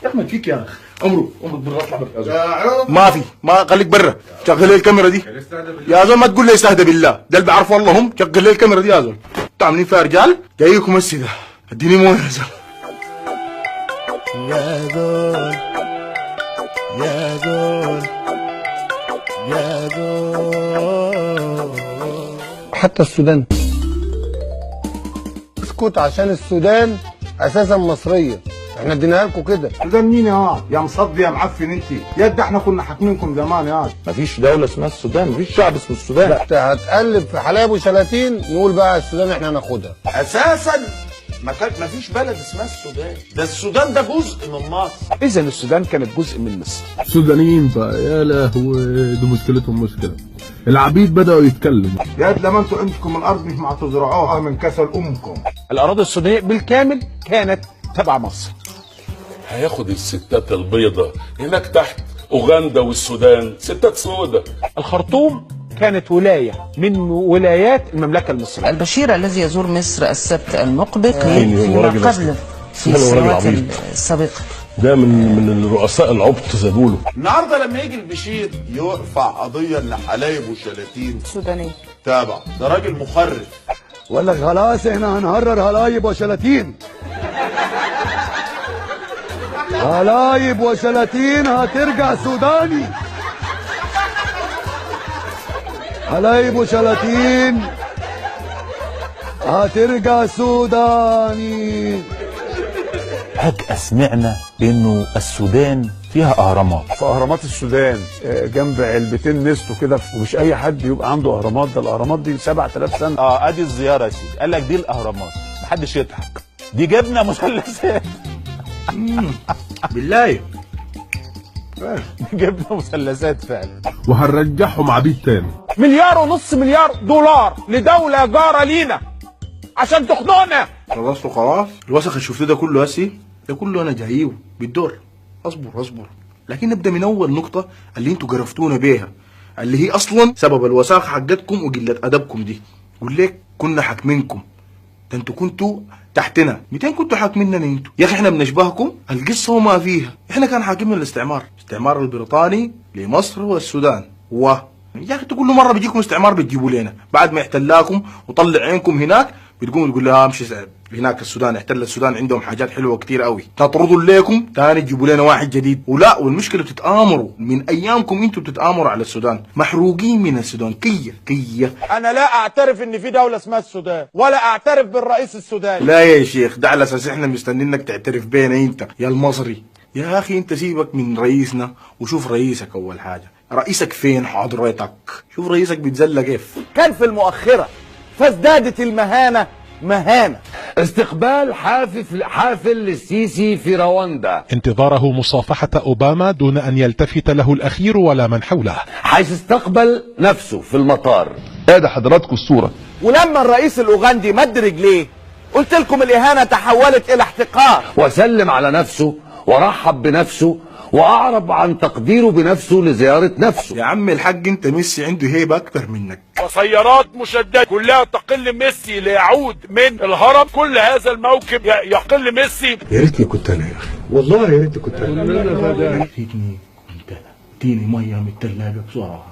استحمل فيك يا اخي. عمرك برا اطلع برا. ما خليك برا. شغل لي الكاميرا دي يا زول. ما تقول لي استهدى بالله، ده اللي بيعرفوا الله هم. شغل لي الكاميرا دي يا زول. انتوا عاملين فيها رجال جايكم السيده. اديني مويه يا زول. يا زول يا زول يا زول. حتى السودان اسكت، عشان السودان اساسا مصريه، احنا اديناها لكم كده. السودان مين يا مصدي يا معفن انت؟ يد احنا كنا حاكمينكم زمان يا. مفيش دوله اسمها السودان، مفيش شعب اسمه السودان. انت هتقلب في حلايب وشلاتين نقول بقى السودان احنا هناخدها. اساسا ما فيش بلد اسمها السودان، ده السودان ده جزء من مصر. اذا السودان كانت جزء من مصر. السودانيين بقى يا لهوي، دي مشكلتهم مشكله. العبيد بدأوا يتكلموا. يا لما انتوا عندكم الارض مش ما تزرعوها من كسل امكم. الاراضي السودانيه بالكامل كانت تبع مصر. هياخد الستات البيضة هناك تحت اوغندا والسودان، ستات سودة. الخرطوم كانت ولايه من ولايات المملكه المصريه. البشير الذي يزور مصر السبت المقبل فيما قبل في السنوات السابقه. ده من الرؤساء العبط زي ما بيقولوا. النهارده لما يجي البشير يرفع قضيه لحلايب وشلاتين سودانيه تابع، ده راجل مخرف. ولا خلاص احنا هنهرر هلايب وشلاتين. هلايب وشلاتين هترجع سوداني. هلايب وشلاتين هترجع سوداني. فجأة سمعنا انه السودان فيها اهرامات. في اهرامات السودان جنب علبتين نستو كده، ومش اي حد يبقى عنده اهرامات. ده الاهرامات دي 7000 سنه. ادي الزياره يا سيدي، قال لك دي الاهرامات، محدش يضحك، دي جبنا مثلثات. بالله جبنا مثلثات فعلا. وهنرجعهم عبيد تاني. 1.5 مليار دولار لدوله جاره لينا عشان تخنقنا. خلاص الوسخ اللي شفتوه ده كله هسي، ده كله انا جاييه بالدور. اصبر. لكن نبدا من اول نقطه اللي انتوا جرفتونا بيها، اللي هي اصلا سبب الوساخه حقتكم وقله ادبكم دي. قول لك كنا حاكمينكم، ده انتوا كنتوا تحتنا. 200 كنتوا حاكميننا انتوا يا اخي. احنا بنشبهكم القصه وما فيها. احنا كان حاكمنا الاستعمار البريطاني لمصر والسودان. يا اخي كل مره بيجيكم استعمار بتجيبوا لنا بعد ما احتلاكم وطلع عينكم هناك، بتقوموا تقول لها امشي هناك السودان احتل السودان، عندهم حاجات حلوه كتير قوي، تطردوا ليكم ثاني تجيبوا لنا واحد جديد. ولا والمشكله بتتامروا من ايامكم، انتوا بتتامروا على السودان، محروقين من السودان. كيه انا لا اعترف ان في دوله اسمها السودان، ولا اعترف بالرئيس السوداني. لا يا شيخ، ده على اساس احنا مستنينك تعترف بينا انت يا المصري. يا اخي انت سيبك من رئيسنا وشوف رئيسك. اول حاجه رئيسك فين حضرتك؟ شوف رئيسك بيتذلى كيف. كان في المؤخره فازدادت المهانه مهانه. استقبال حافل للسيسي في رواندا. انتظاره مصافحة أوباما دون أن يلتفت له الأخير ولا من حوله، حيث استقبل نفسه في المطار. ادي حضراتكم الصورة. ولما الرئيس الاوغندي مد رجليه قلت لكم الاهانه تحولت الى احتقار. وسلم على نفسه ورحب بنفسه واعرب عن تقديره بنفسه لزياره نفسه. يا عم الحاج انت ميسي عنده هيبه اكتر منك. وسيارات مشدده كلها تقل ميسي ليعود من الهرم. كل هذا الموكب يقل ميسي. يا ريتني كنت انا يا اخي، والله يا ريتني كنت انا. ريتني كنت انا. اديني ميه من الثلاجه بسرعه.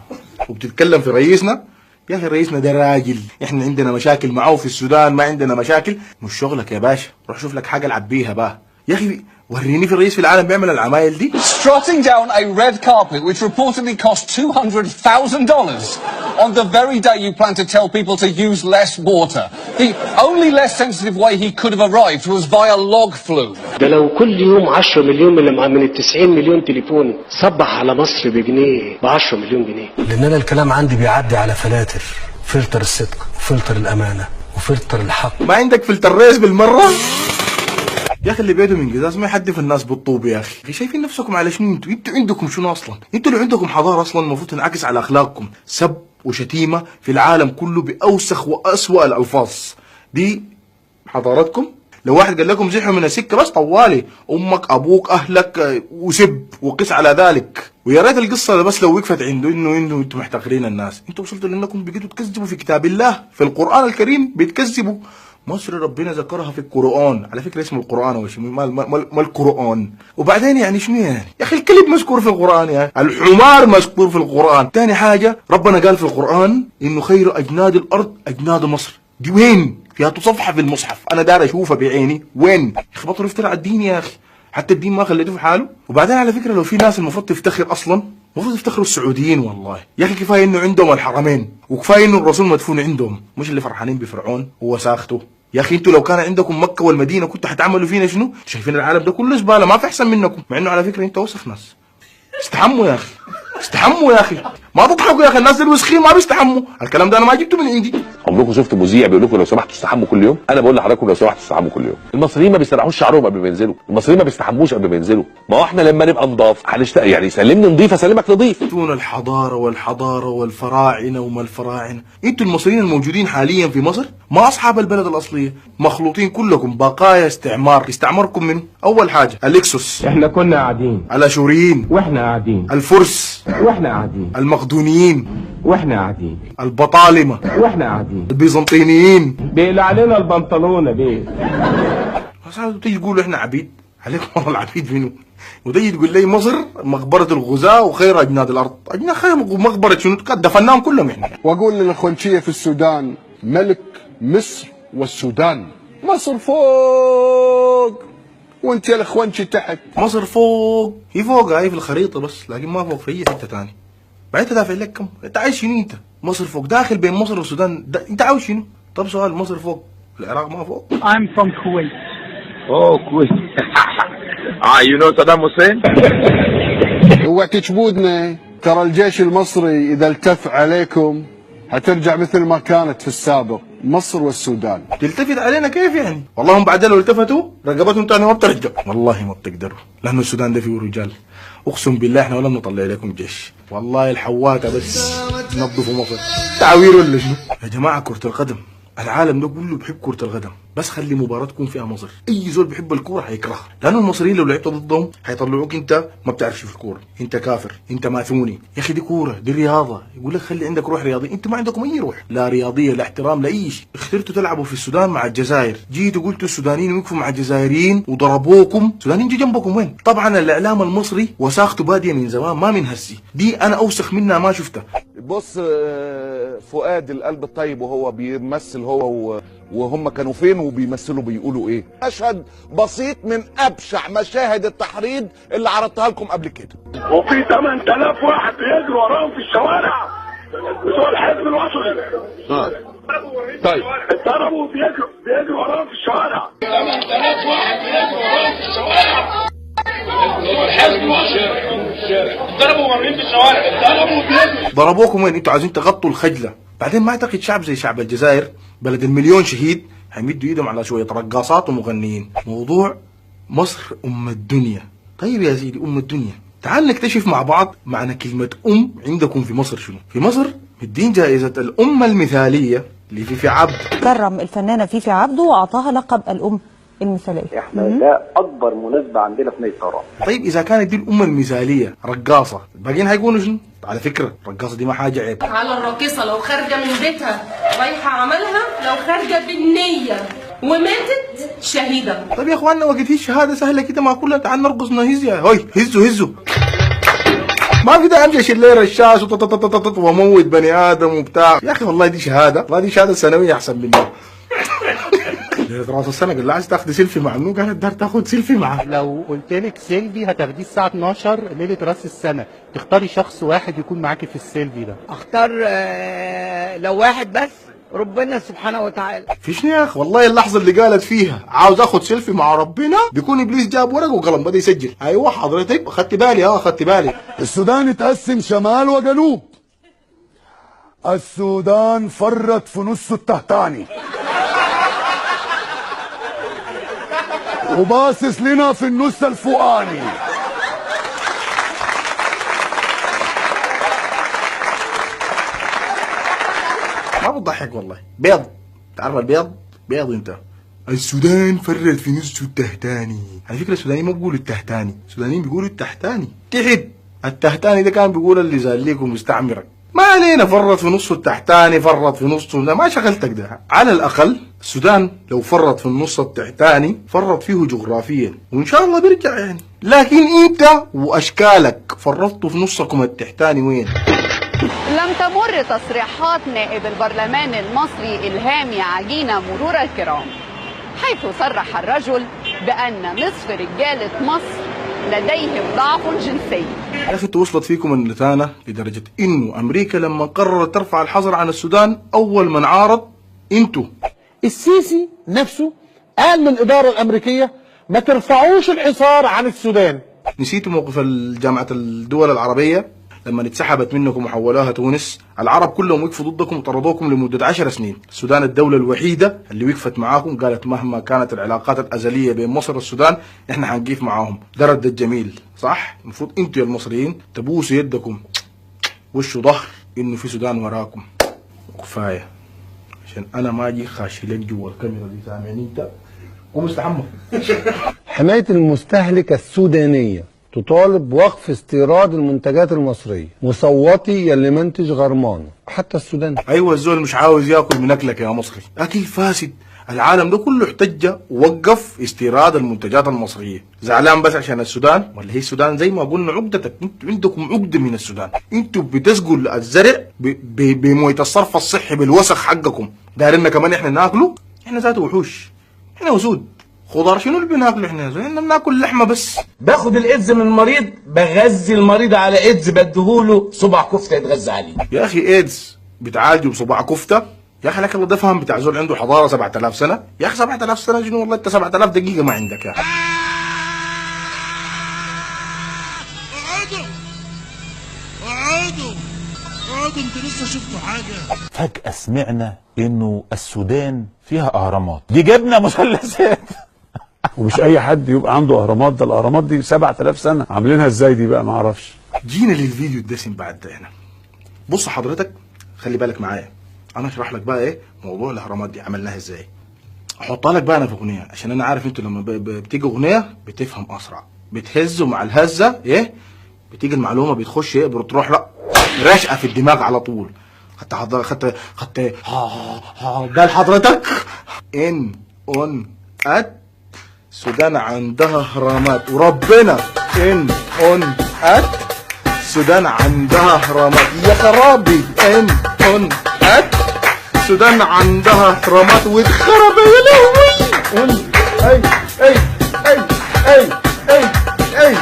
وبتتكلم في رئيسنا؟ يا اخي رئيسنا ده راجل، احنا عندنا مشاكل معاه في السودان، ما عندنا مشاكل. مش شغلك يا باشا، روح شوف لك حاجه العب بيها بقى. يا اخي وريني في الرئيس في العالم بيعمل العمايل دي. Strutting down a red carpet which reportedly cost $200,000 on the very day you plan to tell people to use less water. The only less sensitive way he could have arrived was via log flume. ده لو كل يوم 10 مليون من ال90 مليون تليفون صبح على مصر بجنيه ب10 مليون جنيه. لان انا الكلام عندي بيعدي على فلاتر، فلتر الصدق، فلتر الامانه، وفلتر الحق. ما عندك فلتر ريس بالمره؟ يا اخي اللي بيده من قزاز ما يحدف الناس بالطوب. يا اخي شايفين نفسكم على شنو؟ انتوا عندكم شنو اصلا؟ انتوا اللي عندكم حضاره اصلا المفروض تنعكس على اخلاقكم. سب وشتيمه في العالم كله باوسخ واسوأ الالفاظ دي حضارتكم. لو واحد قال لكم زحوا من السكه بس طوالي امك ابوك اهلك وسب وقس على ذلك. ويا ريت القصه بس لو وقفت عنده انه انتم محتقرين الناس. انتوا وصلتوا لانكم بقيتوا تكذبوا في كتاب الله، في القران الكريم بيتكذبوا. مصر ربنا ذكرها في القرآن، على فكرة اسم القرآن هو شنو؟ ما القرآن. وبعدين يعني شنو يعني؟ يا أخي الكلب مذكور في القرآن، يا الحمار مذكور في القرآن. تاني حاجة ربنا قال في القرآن إنه خير أجناد الأرض أجناد مصر. دي وين؟ فيها صفحة في المصحف، أنا دار أشوفها بعيني. وين؟ يا أخي بطلوا يفتروا على الدين يا أخي، حتى الدين ما خليته في حاله. وبعدين على فكرة لو في ناس المفروض تفتخر أصلا، المفروض يفتخروا السعوديين والله. يا أخي كفاية إنه عندهم الحرمين، وكفاية إنه الرسول مدفون عندهم، مش اللي فرحانين بفرعون ووساخته. يا أخي أنتوا لو كان عندكم مكة والمدينة كنتوا حتعملوا فينا شنو؟ شايفين العالم ده كله زبالة، ما في أحسن منكم، مع إنه على فكرة أنتوا وسخ ناس. استحموا يا أخي، استحموا يا أخي، ما تضحكوا يا أخي، الناس الوسخين ما بيستحموا. الكلام ده أنا ما جبته من عندي. عمركم شفتوا مذيع بيقول لكم لو سمحتوا استحموا كل يوم؟ انا بقول لحضراتكم لو سمحتوا استحموا كل يوم. المصريين ما بيسرحوش شعرهم قبل ما ينزلوا، المصريين ما بيستحموش قبل ما ينزلوا. ما هو احنا لما نبقى نضاف هنشتاق، يعني سلمني نضيف اسلمك نضيف. انتوا الحضاره والفراعنه وما الفراعنه، انتوا المصريين الموجودين حاليا في مصر ما اصحاب البلد الاصليه، مخلوطين كلكم بقايا استعمار. استعمركم من اول حاجه الاكسوس، احنا كنا قاعدين، الاشوريين واحنا قاعدين، الفرس واحنا قاعدين، المقدونيين واحنا قاعدين، البطالمه واحنا قاعدين، البيزنطيين. بيقلع علينا البنطلونه بيه. بس تيجي تقولوا احنا عبيد، عليكم والله العبيد منو؟ وتيجي تقول لي مصر مقبره الغزاة وخير اجناد الارض. اجناد خير مقبره شنو؟ دفناهم كلهم احنا. واقول للاخوانشيه في السودان ملك مصر والسودان. مصر فوق وانت يا الاخوانشي تحت. مصر فوق، هي فوق، هاي في الخريطه بس، لكن ما فوق في اي حته ثانيه. بعدين انت دافع لك كم؟ انت عايز شنو انت؟ مصر فوق، داخل بين مصر والسودان، انت عاوز شنو؟ طب سؤال، مصر فوق، العراق ما فوق؟ I'm from Kuwait. Oh, Kuwait. You know Saddam Hussein? اوعى تجبودنا، ترى الجيش المصري اذا التف عليكم هترجع مثل ما كانت في السابق، مصر والسودان. تلتفت علينا كيف يعني؟ والله هم بعد لو التفتوا رقبتهم تاني ما بترجع، والله ما بتقدروا، لانه السودان ده فيه رجال. اقسم بالله احنا ولا بنطلع لكم جيش، والله الحواته بس نظفوا مصر. تعوير ولا شنو؟ يا جماعه كرة القدم، العالم ده كله بيحب كرة القدم، بس خلي مباراة تكون فيها مصر، اي زول بيحب الكورة هيكرهها، لانه المصريين لو لعبت ضدهم هيطلعوك انت ما بتعرفش في الكورة، انت كافر، انت ماثوني. يا اخي دي كورة، دي رياضة، يقول لك خلي عندك روح رياضية، انتوا ما عندكم اي روح، لا رياضية لا احترام لا اي شيء. اخترتوا تلعبوا في السودان مع الجزائر، جيتوا قلتوا السودانيين وقفوا مع الجزائريين وضربوكم، السودانيين جي جنبكم وين؟ طبعا الاعلام المصري وساخته بادية من زمان، ما من هسي، دي انا اوسخ منها ما شفتها. بص فؤاد القلب الطيب وهو بيمثل هو وهم كانوا فين وبيمثلوا بيقولوا ايه. مشهد بسيط من ابشع مشاهد التحريض اللي عرضتها لكم قبل كده. وفي 8000 واحد بيجروا وراهم في الشوارع بتوع الحزب الوطني. طيب اتضربوا بيجروا وراهم في الشوارع. 8000 واحد بيجروا وراهم في الشوارع. الحزب الوطني ضربوا مرمين في الشوارع، ضربوا بيجروا. ضربوكم وين؟ انتوا عايزين تغطوا الخجله. بعدين ما اعتقد شعب زي شعب الجزائر بلد المليون شهيد هيمدوا ايدهم على شويه رقاصات ومغنيين. موضوع مصر ام الدنيا. طيب يا سيدي ام الدنيا، تعال نكتشف مع بعض معنى كلمه عندكم في مصر شنو. في مصر مدين جائزه الام المثاليه لفيفي عبد. كرم الفنانه فيفي عبده واعطاها لقب الام المثاليه. احنا ده اكبر مناسبه عندنا في ميسره. طيب اذا كانت دي الام المثاليه رقاصه، الباقيين هيكونوا شنو؟ على فكره الرقاصه دي ما حاجه عيب. على الراقصه لو خارجه من بيتها رايحه عملها، لو خارجه بالنيه وماتت شهيده. طيب يا اخوانا وقت هي الشهاده سهله كده ما كلها، تعال نرقص نهز يا هوي، هزوا ما في داعي امشي اشيل لي رشاش واموت بني ادم وبتاع. يا اخي والله دي شهاده، والله دي شهاده ثانويه احسن منها. راس السنه قال لها عايز تاخدي سيلفي مع منو؟ قالت دار تاخد سيلفي معاه. لو قلت لك سيلفي هتاخديه الساعه 12 ليله راس السنه، تختاري شخص واحد يكون معاكي في السيلفي ده؟ اختار لو واحد بس، ربنا سبحانه وتعالى. فيش يا اخي والله اللحظه اللي قالت فيها عاوز اخد سيلفي مع ربنا بيكون ابليس جاب ورق وقلم بدا يسجل. ايوه حضرتك خدت بالي، خدت بالي. السودان اتقسم شمال وجنوب، السودان فرت في نصه التحتاني وباصص لنا في النص الفوقاني. ما بتضحك والله، بيض. تعرف البيض؟ بيض انت. السودان فرت في نصه التحتاني. على فكره السودانيين ما بيقولوا التحتاني، السودانيين بيقولوا التحتاني. تحت التحتاني ده كان بيقول اللي زاليك ومستعمرك. ما علينا، فرط في نصه التحتاني، فرط في نصه، ما شغلتك ده. على الاقل السودان لو فرط في النص التحتاني فرط فيه جغرافيا، وان شاء الله بيرجع يعني. لكن انت واشكالك فرطتوا في نصكم التحتاني وين؟ لم تمر تصريحات نائب البرلمان المصري إلهامي عجينة مرور الكرام، حيث صرح الرجل بأن نصف رجالة مصر لديهم ضعف جنسي. يا اخي توصلت فيكم النتانة لدرجة انه امريكا لما قررت ترفع الحظر عن السودان اول من عارض انتوا. السيسي نفسه قال للإدارة الأمريكية ما ترفعوش الحصار عن السودان. نسيتوا موقف جامعة الدول العربية لما اتسحبت منكم وحولوها تونس؟ العرب كلهم وقفوا ضدكم وطردوكم لمدة 10 سنين. السودان الدولة الوحيدة اللي وقفت معاكم، قالت مهما كانت العلاقات الأزلية بين مصر والسودان احنا حنقيف معاهم. ده رد الجميل صح؟ المفروض انتوا يا المصريين تبوسوا يدكم وشوا ظهر انه في سودان وراكم. وكفاية عشان انا ما اجي خاشي لك جوا الكاميرا دي، سامعني انت؟ قوم استحمى. حماية المستهلك السودانية تطالب بوقف استيراد المنتجات المصرية، وصوتي يلي منتج غرمان حتى السودان. ايوه الزول مش عاوز ياكل من اكلك يا مصري، اكل فاسد. العالم ده كله احتج ووقف استيراد المنتجات المصرية. زعلان بس عشان السودان؟ ولا هي السودان زي ما قلنا عقدتك؟ انتوا عندكم عقدة من السودان، انتوا بتسقوا الزرع بمويه الصرف الصحي بالوسخ حقكم. دايرنا كمان احنا ناكله؟ احنا ذات وحوش، احنا وسود. خضار شنو اللي بناكله احنا؟ احنا بناكل لحمه بس. باخد الايدز من المريض، بغذي المريض على ايدز، بديهوله صباع كفته يتغذى عليه. يا اخي ايدز بتعالجه بصباع كفته؟ يا اخي لك الله ده فهم بتاع زول عنده حضاره 7000 سنه. يا اخي 7000 سنه شنو والله، انت 7000 دقيقه ما عندك يا اخي. اقعدوا انتوا لسه شفتوا حاجه؟ فجأة سمعنا انه السودان فيها اهرامات، دي جبنا مثلثات. ومش اي حد يبقى عنده اهرامات، ده الاهرامات دي 7000 سنه، عاملينها ازاي دي بقى ما اعرفش. جينا للفيديو الدسم بعد ده هنا. بص حضرتك خلي بالك معايا، انا اشرح لك بقى ايه موضوع الاهرامات دي عملناها ازاي. احطها لك بقى انا في اغنيه، عشان انا عارف انتوا لما بتيجي اغنيه بتفهم اسرع، بتهزوا مع الهزه ايه بتيجي المعلومه بتخش ايه بتروح لا راشقه في الدماغ على طول. خدت ده لحضرتك. السودان عندها اهرامات، وربنا السودان عندها اهرامات. يا خرابي السودان عندها اهرامات واتخرب يا لهوي. اي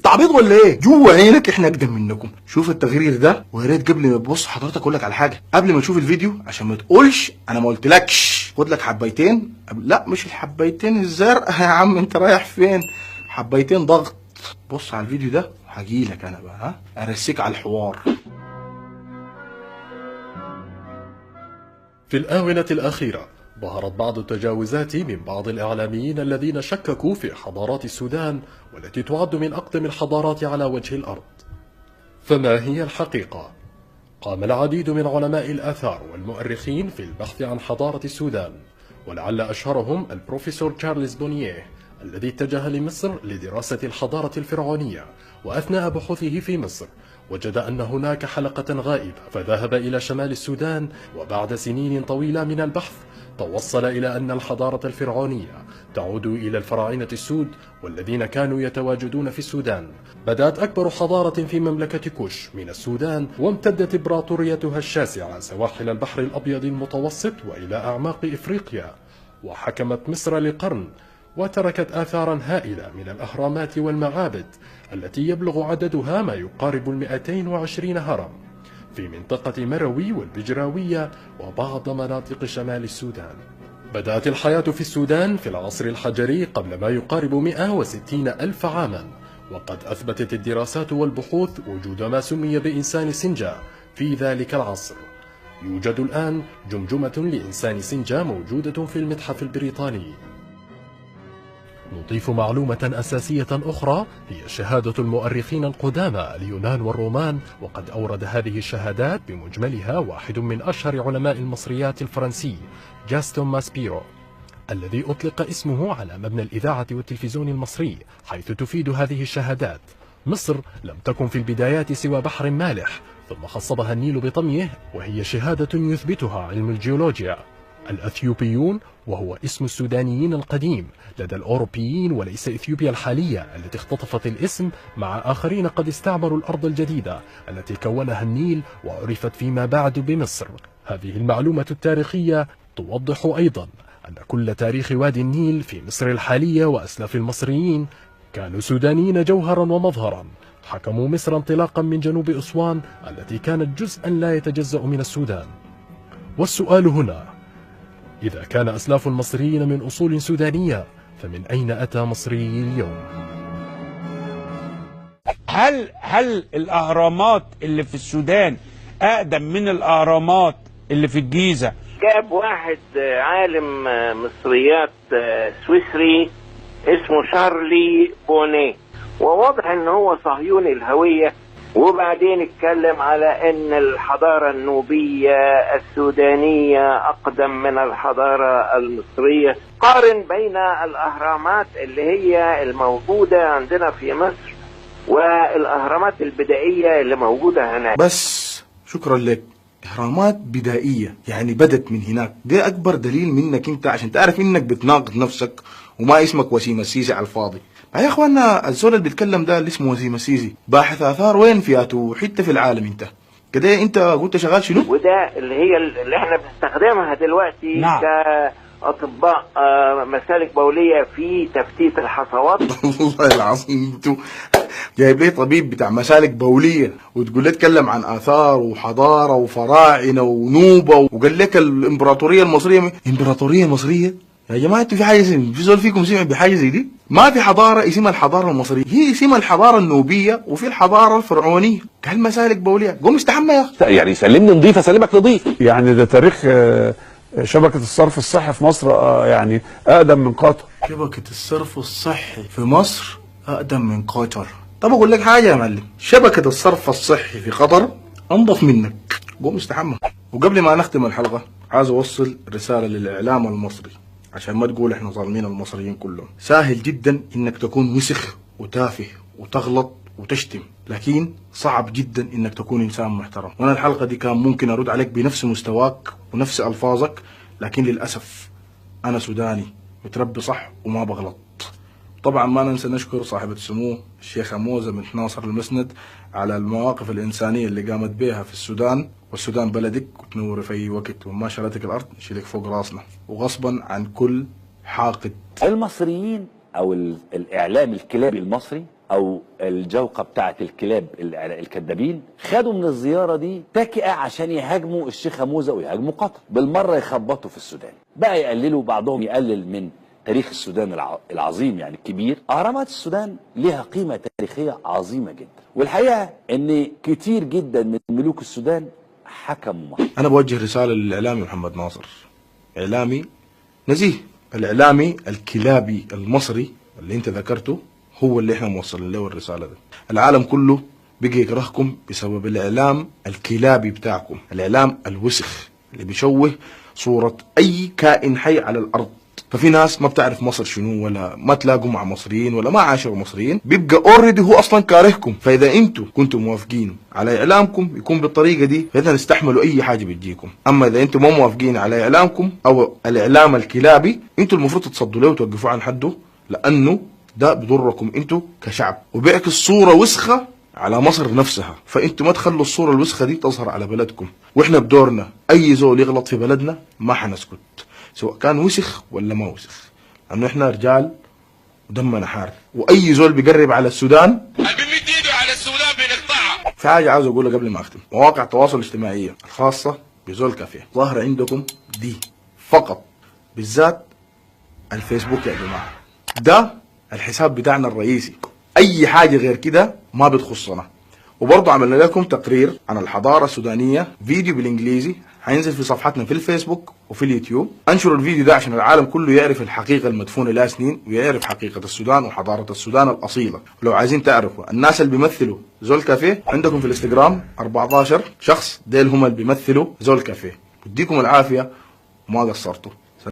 تعبيط ولا ايه؟ جوا عينك احنا اقدم منكم. شوف التغرير ده، ويا ريت قبل ما تبص حضرتك اقول لك على حاجه قبل ما تشوف الفيديو عشان ما تقولش انا ما قلتلكش. خد لك حبيتين، لا مش الحبيتين الزرق يا عم، انت رايح فين؟ حبيتين ضغط. بص على الفيديو ده وهجي لك انا بقى ارسيك على الحوار. في الآونة الأخيرة ظهرت بعض التجاوزات من بعض الإعلاميين الذين شككوا في حضارات السودان والتي تعد من أقدم الحضارات على وجه الأرض. فما هي الحقيقة؟ قام العديد من علماء الآثار والمؤرخين في البحث عن حضارة السودان، ولعل أشهرهم البروفيسور تشارلز بونيه الذي اتجه لمصر لدراسة الحضارة الفرعونية، وأثناء بحوثه في مصر وجد أن هناك حلقة غائبة، فذهب إلى شمال السودان، وبعد سنين طويلة من البحث توصل إلى أن الحضارة الفرعونية تعود إلى الفراعنة السود والذين كانوا يتواجدون في السودان. بدأت أكبر حضارة في مملكة كوش من السودان، وامتدت إمبراطوريتها الشاسعة سواحل البحر الأبيض المتوسط وإلى أعماق إفريقيا، وحكمت مصر لقرن، وتركت آثارا هائلة من الأهرامات والمعابد التي يبلغ عددها ما يقارب 220 هرم في منطقة مروي والبجراوية وبعض مناطق شمال السودان. بدأت الحياة في السودان في العصر الحجري قبل ما يقارب 160 ألف عاما، وقد أثبتت الدراسات والبحوث وجود ما سمي بإنسان سنجا في ذلك العصر. يوجد الآن جمجمة لإنسان سنجا موجودة في المتحف البريطاني. نضيف معلومة أساسية أخرى هي شهادة المؤرخين القدامى اليونان والرومان، وقد أورد هذه الشهادات بمجملها واحد من أشهر علماء المصريات الفرنسي جاستون ماسبيرو، الذي أطلق اسمه على مبنى الإذاعة والتلفزيون المصري، حيث تفيد هذه الشهادات مصر لم تكن في البدايات سوى بحر مالح، ثم خصبها النيل بطميه، وهي شهادة يثبتها علم الجيولوجيا. الأثيوبيون وهو اسم السودانيين القديم لدى الأوروبيين، وليس إثيوبيا الحالية التي اختطفت الاسم مع آخرين قد استعمروا الأرض الجديدة التي كونها النيل وعرفت فيما بعد بمصر. هذه المعلومة التاريخية توضح أيضا أن كل تاريخ وادي النيل في مصر الحالية وأسلاف المصريين كانوا سودانيين جوهرا ومظهرا، حكموا مصر انطلاقا من جنوب أسوان التي كانت جزءا لا يتجزأ من السودان. والسؤال هنا، إذا كان أسلاف المصريين من أصول سودانية فمن أين أتى مصري اليوم؟ هل الأهرامات اللي في السودان أقدم من الأهرامات اللي في الجيزة؟ جاب واحد عالم مصريات سويسري اسمه شارلي بونيه، وواضح ان هو صهيوني الهوية، وبعدين اتكلم على ان الحضارة النوبية السودانية اقدم من الحضارة المصرية. قارن بين الاهرامات اللي هي الموجودة عندنا في مصر والاهرامات البدائية اللي موجودة هناك. بس شكرا لك. اهرامات بدائية يعني بدت من هناك، ده اكبر دليل منك انت عشان تعرف انك بتناقض نفسك وما اسمك وسيم السيسي على الفاضي. يا اخوانا الزول اللي بيتكلم ده اللي اسمه وسيم السيسي باحث اثار وين فياته حته في العالم؟ انت كده انت قلت شغال شنو؟ وده اللي هي اللي احنا بنستخدمها دلوقتي. نعم. كاطباء مسالك بوليه في تفتيت الحصوات. والله العظيم انتوا جايب لي طبيب بتاع مسالك بوليه وتقول لي اتكلم عن اثار وحضاره وفراعنه ونوبه، وقال لك الامبراطوريه المصريه. امبراطوريه مصريه؟ يا جماعه انتوا في حاجه في زول فيكم سمع بحاجه زي دي؟ ما في حضاره اسمها الحضاره المصريه، هي اسمها الحضاره النوبيه وفي الحضاره الفرعونيه. قال مسالك بوليه، قوم استحمى يا اخي. يعني سلمني نضيف اسلمك نضيف. يعني ده تاريخ شبكة الصرف الصحي في مصر يعني أقدم من قطر. شبكة الصرف الصحي في مصر أقدم من قطر. طب أقول لك حاجة يا معلم، شبكة الصرف الصحي في قطر أنظف منك. قوم استحمى. وقبل ما نختم الحلقة عايز أوصل رسالة للإعلام المصري عشان ما تقول إحنا ظالمين المصريين كلهم. سهل جدا إنك تكون وسخ وتافه وتغلط وتشتم، لكن صعب جدا انك تكون انسان محترم. وانا الحلقة دي كان ممكن ارد عليك بنفس مستواك ونفس الفاظك، لكن للاسف انا سوداني متربي صح وما بغلط. طبعا ما ننسى نشكر صاحبة السمو الشيخة موزة بنت ناصر المسند على المواقف الانسانية اللي قامت بها في السودان، والسودان بلدك وتنور في اي وقت، وما شالتك الارض نشيلك فوق راسنا، وغصبا عن كل حاقد. المصريين او الاعلام الكلابي المصري او الجوقة بتاعت الكلاب الكذابين خدوا من الزيارة دي تكئة عشان يهاجموا الشيخة موزة ويهاجموا قطر، بالمرة يخبطوا في السودان، بقى يقللوا، بعضهم يقلل من تاريخ السودان العظيم يعني الكبير. اهرامات السودان لها قيمة تاريخية عظيمة جدا، والحقيقة ان كتير جدا من ملوك السودان حكموا مصر. انا بوجه رسالة للاعلامي محمد ناصر، اعلامي نزيه. الاعلامي الكلابي المصري اللي انت ذكرته هو اللي احنا موصلين له الرسالة دي. العالم كله بيجي يكرهكم بسبب الاعلام الكلابي بتاعكم، الاعلام الوسخ اللي بيشوه صورة اي كائن حي على الارض. ففي ناس ما بتعرف مصر شنو، ولا ما تلاقوا مع مصريين، ولا ما عاشروا مصريين، بيبقى اوريدي هو اصلا كارهكم. فاذا انتوا كنتوا موافقين على اعلامكم يكون بالطريقة دي، فاذا نستحملوا اي حاجة بتجيكم. اما اذا انتوا ما موافقين على اعلامكم او الاعلام الكلابي، انتوا المفروض تصدوا له وتوقفوا عن حده، لانه ده بضركم انتوا كشعب، وبيعكس صورة وسخة على مصر نفسها. فانتوا ما تخلوا الصورة الوسخة دي تظهر على بلدكم، واحنا بدورنا اي زول يغلط في بلدنا ما حنسكت، سواء كان وسخ ولا ما وسخ، لانه احنا رجال ودمنا حار. واي زول بيقرب على السودان في حاجة عاوز اقولها قبل ما اختم. مواقع التواصل الاجتماعي الخاصة بزول كافيه ظاهرة عندكم دي فقط، بالذات الفيسبوك يا جماعة، ده الحساب بتاعنا الرئيسي. اي حاجة غير كده ما بتخصنا. وبرضه عملنا لكم تقرير عن الحضارة السودانية، فيديو بالانجليزي هينزل في صفحتنا في الفيسبوك وفي اليوتيوب. انشروا الفيديو ده عشان العالم كله يعرف الحقيقة المدفونة لها سنين، ويعرف حقيقة السودان وحضارة السودان الأصيلة. ولو عايزين تعرفوا الناس اللي بيمثلوا زول كافيه، عندكم في الانستغرام 14 شخص ديل هم اللي بيمثلوا زول كافيه. بديكم العافية وما قصرتوا.